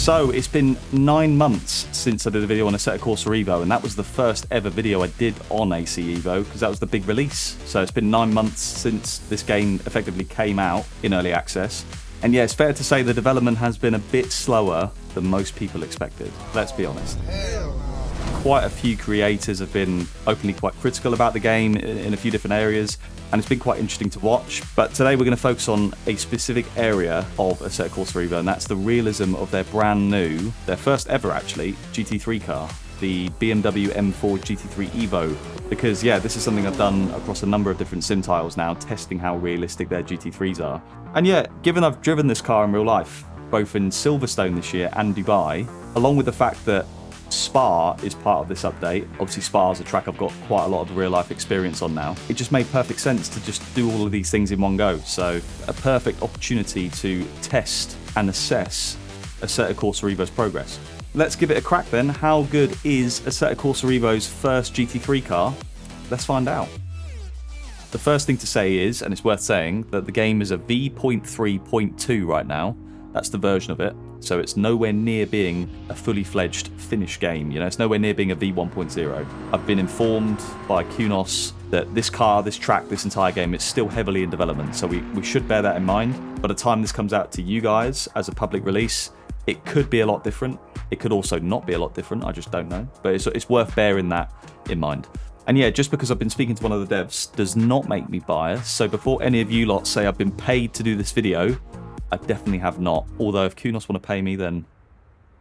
So it's been 9 months since I did a video on Assetto Corsa EVO, and that was the first ever video I did on AC EVO because that was the big release. So it's been 9 months since this game effectively came out in early access. And yeah, it's fair to say the development has been a bit slower than most people expected, let's be honest. Quite a few creators have been openly quite critical about the game in a few different areas, and it's been quite interesting to watch. But today we're going to focus on a specific area of Assetto Corsa EVO, and that's the realism of their brand new, their first ever actually, GT3 car, the BMW M4 GT3 EVO. Because yeah, this is something I've done across a number of different sim tiles now, testing how realistic their GT3s are. And yeah, given I've driven this car in real life, both in Silverstone this year and Dubai, along with the fact that Spa is part of this update. Obviously Spa is a track I've got quite a lot of real life experience on now. It just made perfect sense to just do all of these things in one go. So a perfect opportunity to test and assess Assetto Corsa EVO's progress. Let's give it a crack then. How good is Assetto Corsa EVO's first GT3 car? Let's find out. The first thing to say is, and it's worth saying, that the game is a v.3.2 right now. That's the version of it. So it's nowhere near being a fully fledged finished game. You know, it's nowhere near being a v1.0. I've been informed by QNOS that this car, this track, this entire game, it's still heavily in development. So we should bear that in mind. By the time this comes out to you guys as a public release, it could be a lot different. It could also not be a lot different. I just don't know. But it's worth bearing that in mind. And yeah, just because I've been speaking to one of the devs does not make me biased. So before any of you lot say I've been paid to do this video, I definitely have not. Although if QNOS want to pay me, then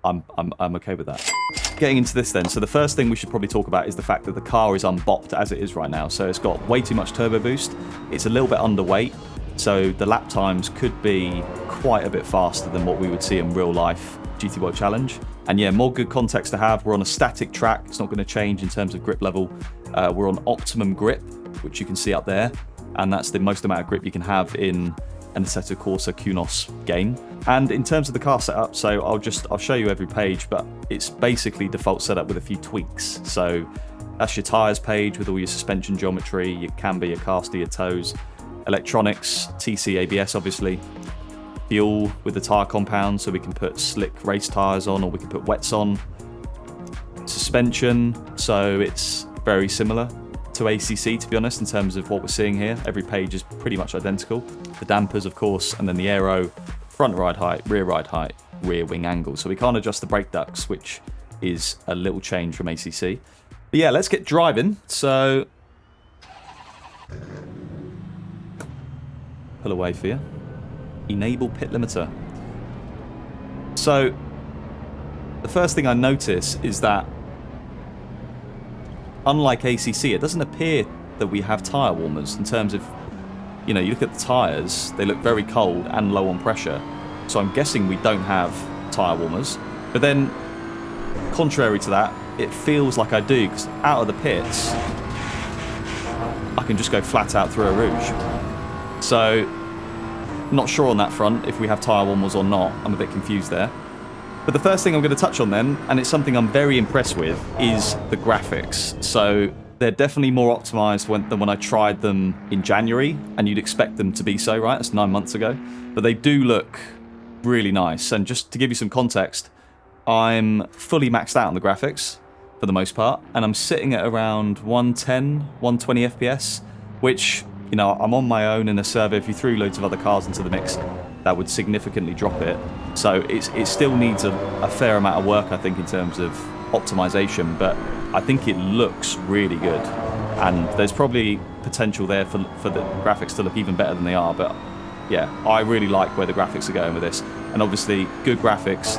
I'm okay with that. Getting into this then, so the first thing we should probably talk about is the fact that the car is unbopped as it is right now. So it's got way too much turbo boost. It's a little bit underweight, so the lap times could be quite a bit faster than what we would see in real life GT World Challenge. And yeah, more good context to have. We're on a static track. It's not going to change in terms of grip level. We're on optimum grip, which you can see up there, and that's the most amount of grip you can have in an Assetto Corsa QNOS game. And in terms of the car setup, so I'll show you every page, but it's basically default setup with a few tweaks. So that's your tyres page with all your suspension geometry, your camber, your caster, your toes, electronics, TC, ABS obviously, fuel with the tyre compound, so we can put slick race tyres on or we can put wets on, suspension, so it's very similar to ACC, to be honest, in terms of what we're seeing here. Every page is pretty much identical. The dampers, of course, and then the aero, front ride height, rear wing angle. So we can't adjust the brake ducts, which is a little change from ACC. But yeah, let's get driving. So pull away for you. Enable pit limiter. So the first thing I notice is that unlike ACC, it doesn't appear that we have tyre warmers in terms of, you know, you look at the tyres, they look very cold and low on pressure. So I'm guessing we don't have tyre warmers. But then, contrary to that, it feels like I do, because out of the pits, I can just go flat out through a rouge. So, not sure on that front if we have tyre warmers or not. I'm a bit confused there. But the first thing I'm going to touch on then, and it's something I'm very impressed with, is the graphics. So they're definitely more optimized than when I tried them in January, and you'd expect them to be so, right? That's 9 months ago. But they do look really nice. And just to give you some context, I'm fully maxed out on the graphics for the most part, and I'm sitting at around 110, 120 FPS, which, you know, I'm on my own in a server. If you threw loads of other cars into the mix, that would significantly drop it. So it still needs a fair amount of work, I think, in terms of optimization, but I think it looks really good. And there's probably potential there for the graphics to look even better than they are, but yeah, I really like where the graphics are going with this. And obviously, good graphics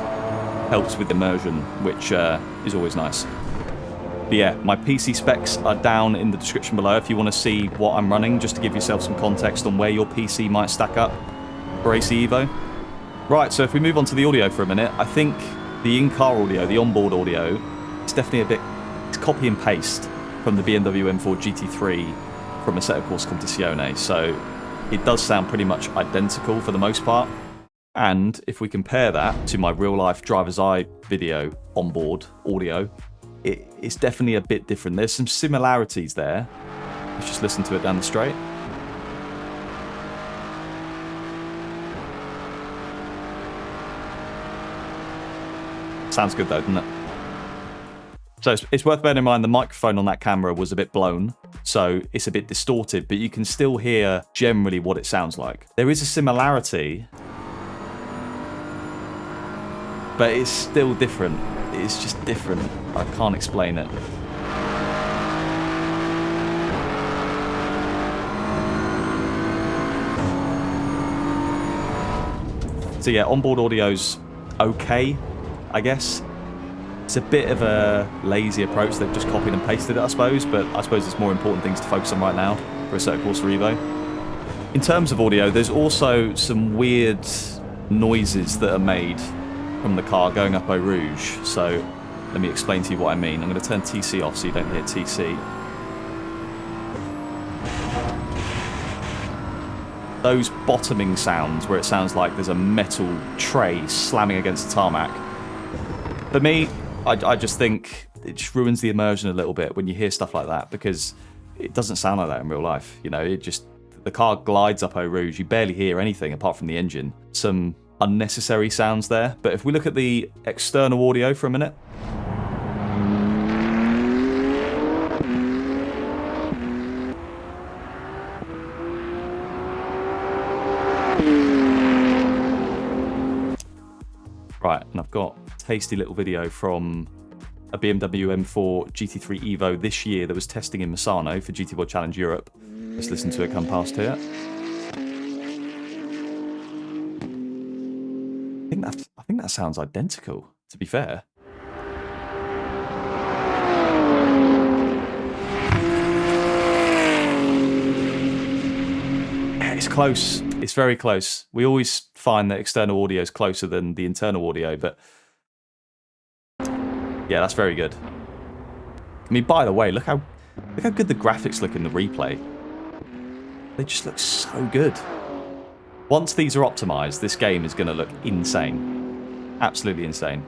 helps with immersion, which is always nice. But yeah, my PC specs are down in the description below if you want to see what I'm running, just to give yourself some context on where your PC might stack up for AC EVO. Right, so if we move on to the audio for a minute, I think the in-car audio, the onboard audio, it's definitely it's copy and paste from the BMW M4 GT3 from Assetto Corsa Competizione. So it does sound pretty much identical for the most part. And if we compare that to my real-life driver's eye video onboard audio, it's definitely a bit different. There's some similarities there. Let's just listen to it down the straight. Sounds good though, doesn't it? So it's worth bearing in mind the microphone on that camera was a bit blown, so it's a bit distorted, but you can still hear generally what it sounds like. There is a similarity, but it's still different. It's just different. I can't explain it. So yeah, onboard audio's okay, I guess. It's a bit of a lazy approach. They've just copied and pasted it, I suppose, but I suppose there's more important things to focus on right now for Assetto Corsa EVO. In terms of audio, there's also some weird noises that are made from the car going up Eau Rouge. So let me explain to you what I mean. I'm going to turn TC off so you don't hear TC. Those bottoming sounds where it sounds like there's a metal tray slamming against the tarmac. For me, I just think it just ruins the immersion a little bit when you hear stuff like that, because it doesn't sound like that in real life. You know, it just, the car glides up Eau Rouge, you barely hear anything apart from the engine. Some unnecessary sounds there. But if we look at the external audio for a minute. Right, and I've got a tasty little video from a BMW M4 GT3 EVO this year that was testing in Misano for GT World Challenge Europe. Let's listen to it come past here. I think that sounds identical, to be fair. Yeah, it's close. It's very close. We always find that external audio is closer than the internal audio, but yeah, that's very good. I mean, by the way, look how good the graphics look in the replay. They just look so good. Once these are optimized, this game is going to look insane. Absolutely insane.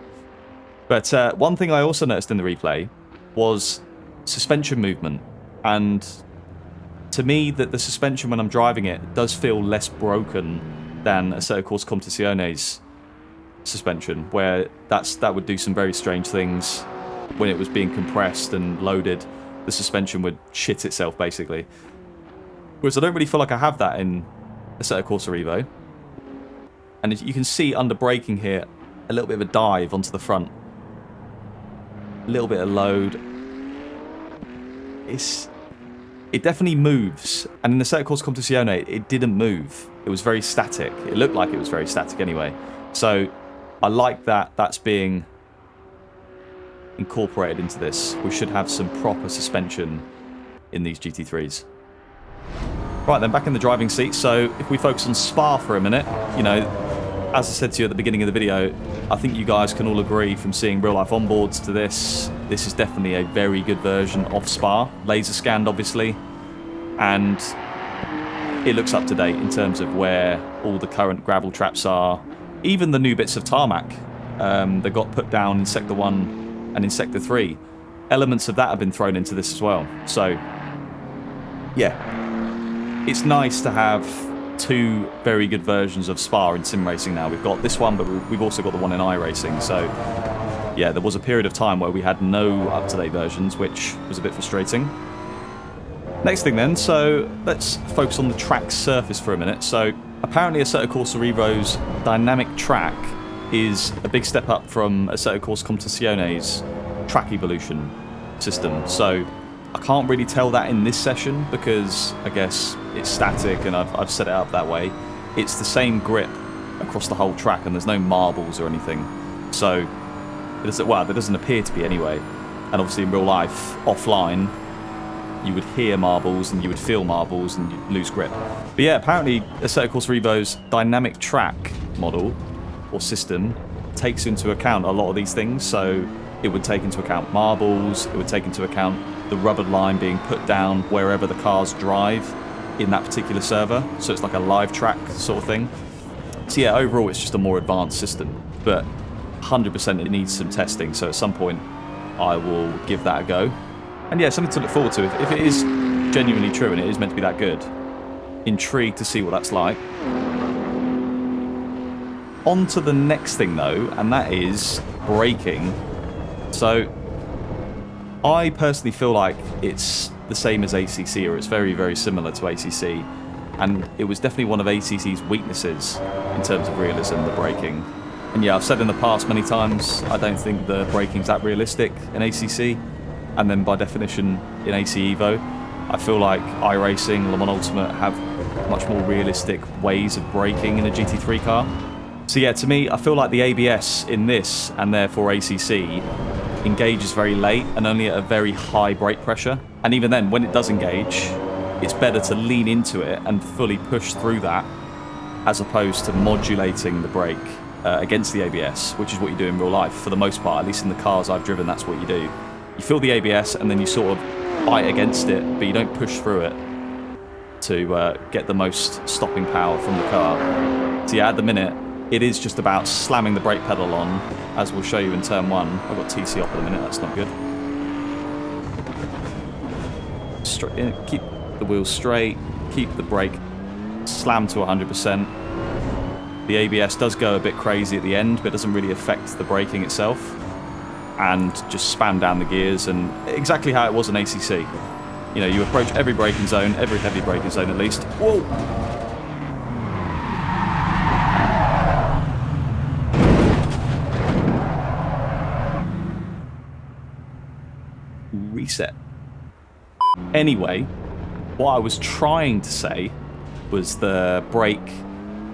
But one thing I also noticed in the replay was suspension movement. And to me, that the suspension when I'm driving it does feel less broken than Assetto Corsa Competizione's suspension, where that would do some very strange things. When it was being compressed and loaded, the suspension would shit itself, basically. Whereas I don't really feel like I have that in Assetto Corsa EVO. And you can see under braking here, a little bit of a dive onto the front. A little bit of load. It definitely moves. And in the Assetto Corsa Competizione, it didn't move. It was very static. It looked like it was very static anyway. So I like that that's being incorporated into this. We should have some proper suspension in these GT3s. Right then, back in the driving seat. So if we focus on Spa for a minute, you know, as I said to you at the beginning of the video, I think you guys can all agree from seeing real-life onboards to this is definitely a very good version of Spa. Laser scanned, obviously, and it looks up to date in terms of where all the current gravel traps are. Even the new bits of tarmac that got put down in Sector 1 and in Sector 3. Elements of that have been thrown into this as well. So, yeah. It's nice to have two very good versions of Spa in sim racing now. We've got this one, but we've also got the one in iRacing. So, yeah, there was a period of time where we had no up-to-date versions, which was a bit frustrating. Next thing then, so let's focus on the track surface for a minute. So, apparently Assetto Corsa EVO's dynamic track is a big step up from Assetto Corsa Competizione's track evolution system. So, I can't really tell that in this session because I guess it's static and I've set it up that way. It's the same grip across the whole track and there's no marbles or anything. So, there doesn't appear to be anyway. And obviously in real life, offline, you would hear marbles and you would feel marbles and you'd lose grip. But yeah, apparently Assetto Corsa EVO's dynamic track model or system takes into account a lot of these things. So it would take into account marbles, it would take into account the rubber line being put down wherever the cars drive in that particular server. So it's like a live track sort of thing. So yeah, overall it's just a more advanced system, but 100% it needs some testing. So at some point I will give that a go. And yeah, something to look forward to. If it is genuinely true and it is meant to be that good, intrigued to see what that's like. On to the next thing though, and that is braking. So I personally feel like it's the same as ACC, or it's very, very similar to ACC. And it was definitely one of ACC's weaknesses in terms of realism, the braking. And yeah, I've said in the past many times, I don't think the braking's that realistic in ACC. And then by definition, in AC Evo, I feel like iRacing, Le Mans Ultimate have much more realistic ways of braking in a GT3 car. So yeah, to me, I feel like the ABS in this, and therefore ACC, engages very late and only at a very high brake pressure. And even then, when it does engage, it's better to lean into it and fully push through that, as opposed to modulating the brake against the ABS, which is what you do in real life for the most part. At least in the cars I've driven, that's what you do. You feel the ABS and then you sort of fight against it, but you don't push through it to get the most stopping power from the car. So yeah, at the minute, it is just about slamming the brake pedal on, as we'll show you in turn 1. I've got TC off at the minute, that's not good. Keep the wheels straight, keep the brake slammed to 100%. The ABS does go a bit crazy at the end, but it doesn't really affect the braking itself. And just spam down the gears, and exactly how it was in ACC. You know, you approach every braking zone, every heavy braking zone at least. Whoa! Reset. Anyway, what I was trying to say was the brake,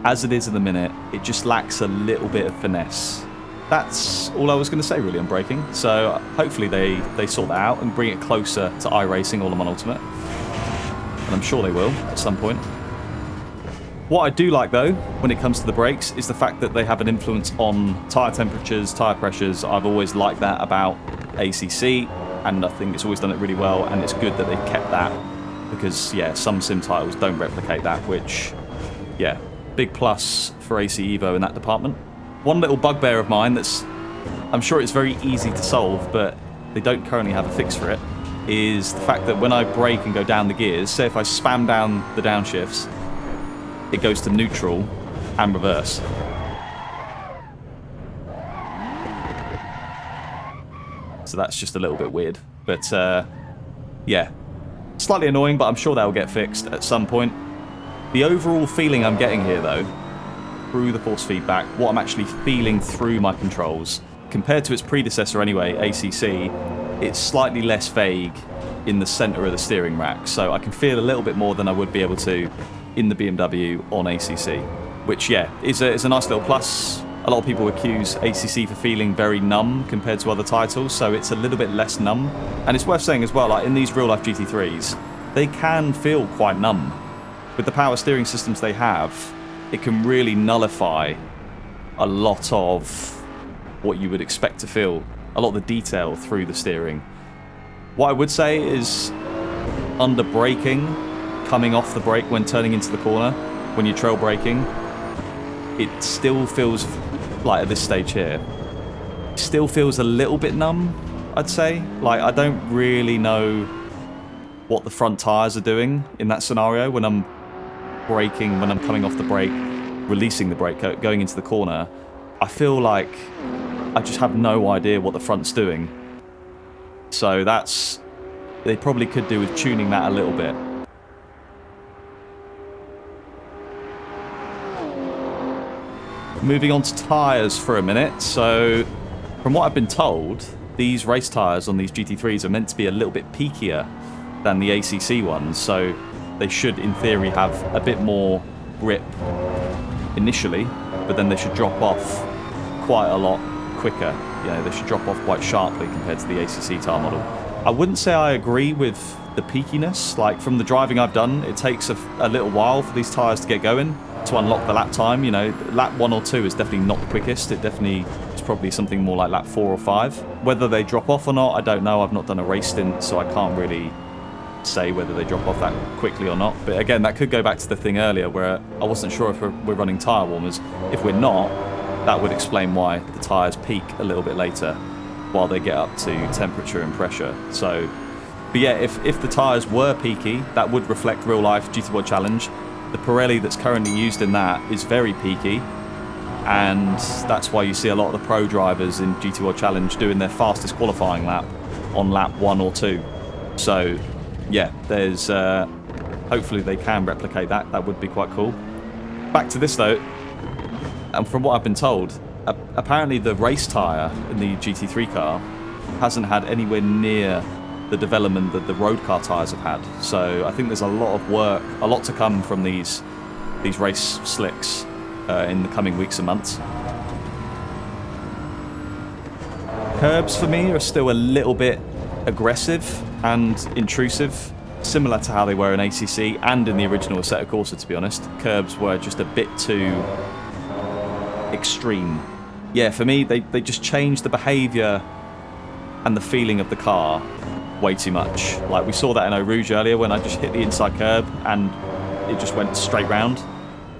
as it is in the minute, it just lacks a little bit of finesse. That's all I was going to say really on braking. So hopefully they sort that out and bring it closer to iRacing or Le Mans Ultimate. And I'm sure they will at some point. What I do like though, when it comes to the brakes, is the fact that they have an influence on tyre temperatures, tyre pressures. I've always liked that about ACC, and I think it's always done it really well, and it's good that they've kept that, because yeah, some sim titles don't replicate that, which, yeah, big plus for AC Evo in that department. One little bugbear of mine that's, I'm sure it's very easy to solve, but they don't currently have a fix for it, is the fact that when I brake and go down the gears, say if I spam down the downshifts, it goes to neutral and reverse. So that's just a little bit weird. But yeah, slightly annoying, but I'm sure that'll get fixed at some point. The overall feeling I'm getting here though, through the force feedback, what I'm actually feeling through my controls, compared to its predecessor anyway, ACC, it's slightly less vague in the center of the steering rack. So I can feel a little bit more than I would be able to in the BMW on ACC, which yeah, is a nice little plus. A lot of people accuse ACC for feeling very numb compared to other titles, so it's a little bit less numb. And it's worth saying as well, like in these real-life GT3s, they can feel quite numb. With the power steering systems they have, it can really nullify a lot of what you would expect to feel, a lot of the detail through the steering. What I would say is, under braking, coming off the brake when turning into the corner, when you're trail braking, it still feels like at this stage here, it still feels a little bit numb, I'd say. Like, I don't really know what the front tyres are doing in that scenario when I'm braking, when I'm coming off the brake, releasing the brake, going into the corner. I feel like I just have no idea what the front's doing. So that's, they probably could do with tuning that a little bit. Moving on to tyres for a minute. So from what I've been told, these race tyres on these GT3s are meant to be a little bit peakier than the ACC ones. So they should, in theory, have a bit more grip initially, but then they should drop off quite a lot quicker. You know, they should drop off quite sharply compared to the ACC tyre model. I wouldn't say I agree with the peakiness. Like, from the driving I've done, it takes a little while for these tyres to get going, to unlock the lap time. You know, lap 1 or 2 is definitely not the quickest. It definitely is probably something more like lap 4 or 5. Whether they drop off or not, I don't know. I've not done a race stint, so I can't really say whether they drop off that quickly or not. But again, that could go back to the thing earlier where I wasn't sure if we're running tyre warmers. If we're not, that would explain why the tyres peak a little bit later while they get up to temperature and pressure. So, but yeah, if the tyres were peaky, that would reflect real life GT World Challenge. The Pirelli that's currently used in that is very peaky. and that's why you see a lot of the pro drivers in GT World Challenge doing their fastest qualifying lap on lap 1 or 2. So yeah, there's hopefully they can replicate that. That would be quite cool. Back to this though, and from what I've been told, apparently the race tyre in the GT3 car hasn't had anywhere near the development that the road car tyres have had. So I think there's a lot of work, a lot to come from these race slicks in the coming weeks and months. Curbs for me are still a little bit aggressive and intrusive, similar to how they were in ACC and in the original Assetto Corsa, to be honest. Curbs were just a bit too extreme. Yeah, for me, they just changed the behaviour and the feeling of the car way too much. Like we saw that in Eau Rouge earlier when I just hit the inside curb and it just went straight round.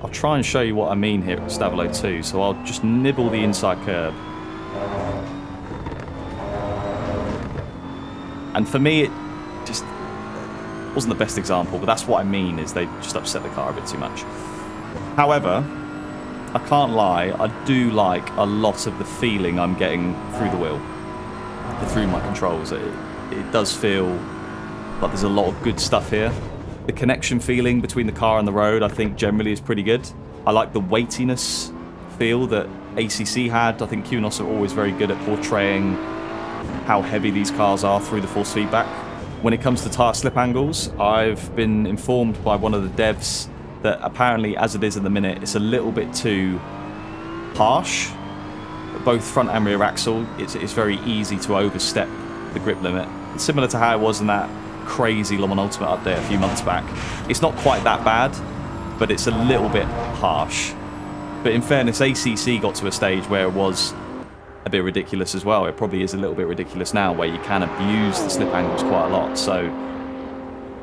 I'll try and show you what I mean here at Stavolo 2. So I'll just nibble the inside curb. And for me, it just wasn't the best example, but that's what I mean, is they just upset the car a bit too much. However, I can't lie, I do like a lot of the feeling I'm getting through the wheel, through my controls. It does feel like there's a lot of good stuff here. The connection feeling between the car and the road, I think, generally is pretty good. I like the weightiness feel that ACC had. I think QNOS are always very good at portraying how heavy these cars are through the force feedback. When it comes to tyre slip angles, I've been informed by one of the devs that apparently, as it is at the minute, it's a little bit too harsh. Both front and rear axle, it's very easy to overstep the grip limit. It's similar to how it was in that crazy Le Mans Ultimate update a few months back. It's not quite that bad, but it's a little bit harsh. But in fairness, ACC got to a stage where it was a bit ridiculous as well. It probably is a little bit ridiculous now, where you can abuse the slip angles quite a lot. So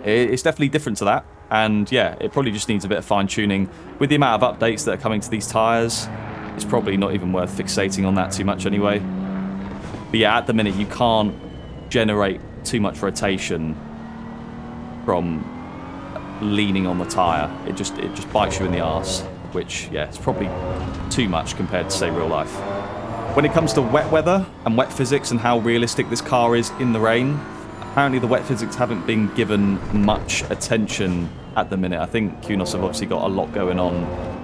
it's definitely different to that. And yeah, it probably just needs a bit of fine-tuning. With the amount of updates that are coming to these tyres, it's probably not even worth fixating on that too much anyway. But yeah, at the minute, you can't generate too much rotation from leaning on the tyre. It just bites you in the arse, which, yeah, it's probably too much compared to, say, real life. When it comes to wet weather and wet physics and how realistic this car is in the rain, apparently the wet physics haven't been given much attention at the minute. I think QNOS have obviously got a lot going on,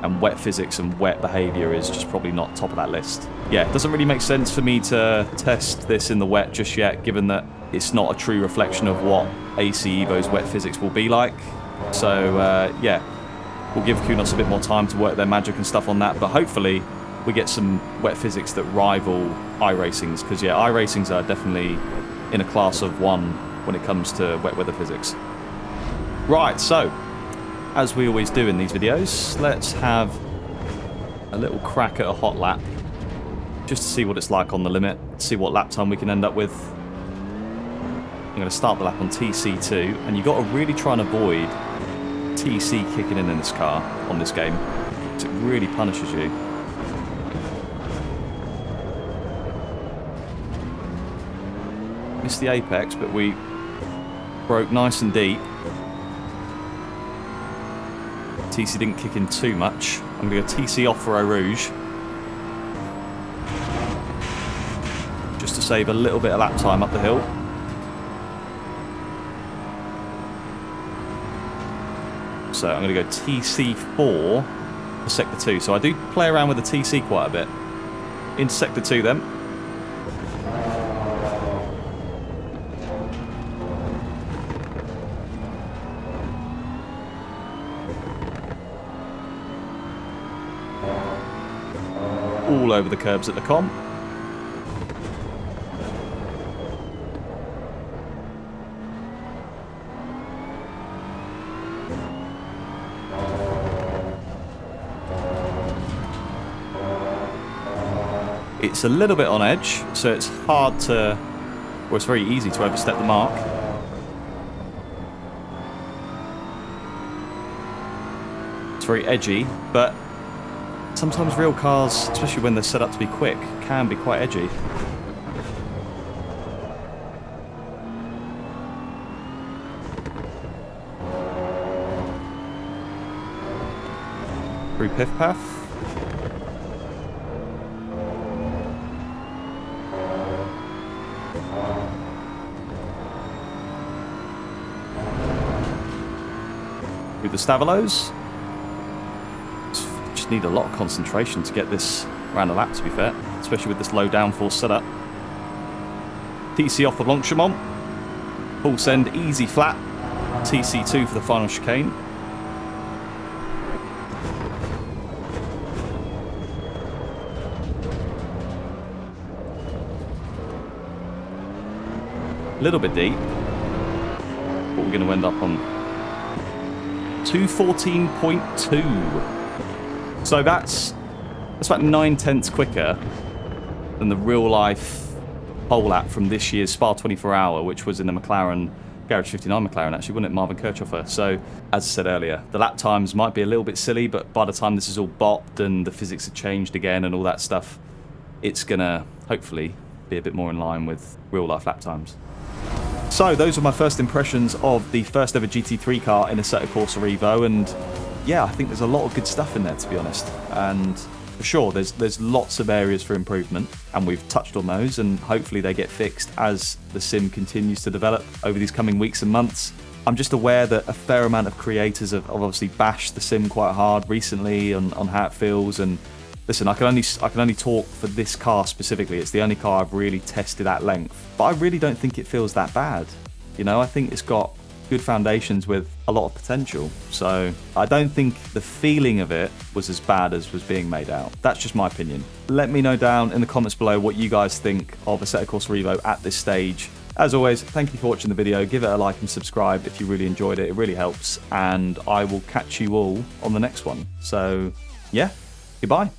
and wet physics and wet behaviour is just probably not top of that list. Yeah, it doesn't really make sense for me to test this in the wet just yet, given that it's not a true reflection of what AC Evo's wet physics will be like. So, yeah, we'll give QNOS a bit more time to work their magic and stuff on that, but hopefully we get some wet physics that rival iRacing's, because, yeah, iRacing's are definitely in a class of one when it comes to wet weather physics. Right, so, as we always do in these videos, let's have a little crack at a hot lap, just to see what it's like on the limit, see what lap time we can end up with. I'm going to start the lap on TC2, and you've got to really try and avoid TC kicking in this car, on this game, because it really punishes you. Missed the apex, but we broke nice and deep. TC didn't kick in too much. I'm going to go TC off for Eau Rouge, just to save a little bit of lap time up the hill. So I'm going to go TC4 for Sector 2. So I do play around with the TC quite a bit. Into Sector 2 then. All over the curbs at the comp. It's a little bit on edge, so it's hard to, or it's very easy to overstep the mark. It's very edgy, but sometimes real cars, especially when they're set up to be quick, can be quite edgy. Through Piff Path. With the Stavalos. Just need a lot of concentration to get this around the lap, to be fair. Especially with this low downforce setup. TC off the Blanchimont. Full send, easy flat. TC2 for the final chicane. A little bit deep. But we're going to end up on 214.2. So that's about 9/10 quicker than the real life pole lap from this year's Spa 24 Hour, which was in the McLaren Garage 59 McLaren, actually, wasn't it? Marvin Kirchhoffer. So, as I said earlier, the lap times might be a little bit silly, but by the time this is all bopped and the physics have changed again and all that stuff, it's going to hopefully be a bit more in line with real life lap times. So those were my first impressions of the first ever GT3 car in Assetto Corsa EVO, and yeah, I think there's a lot of good stuff in there, to be honest. And for sure, there's lots of areas for improvement, and we've touched on those, and hopefully they get fixed as the sim continues to develop over these coming weeks and months. I'm just aware that a fair amount of creators have obviously bashed the sim quite hard recently on how it feels, and listen, I can only talk for this car specifically. It's the only car I've really tested at length. But I really don't think it feels that bad. You know, I think it's got good foundations with a lot of potential. So I don't think the feeling of it was as bad as was being made out. That's just my opinion. Let me know down in the comments below what you guys think of Assetto Corsa EVO at this stage. As always, thank you for watching the video. Give it a like and subscribe if you really enjoyed it. It really helps. And I will catch you all on the next one. So, yeah, goodbye.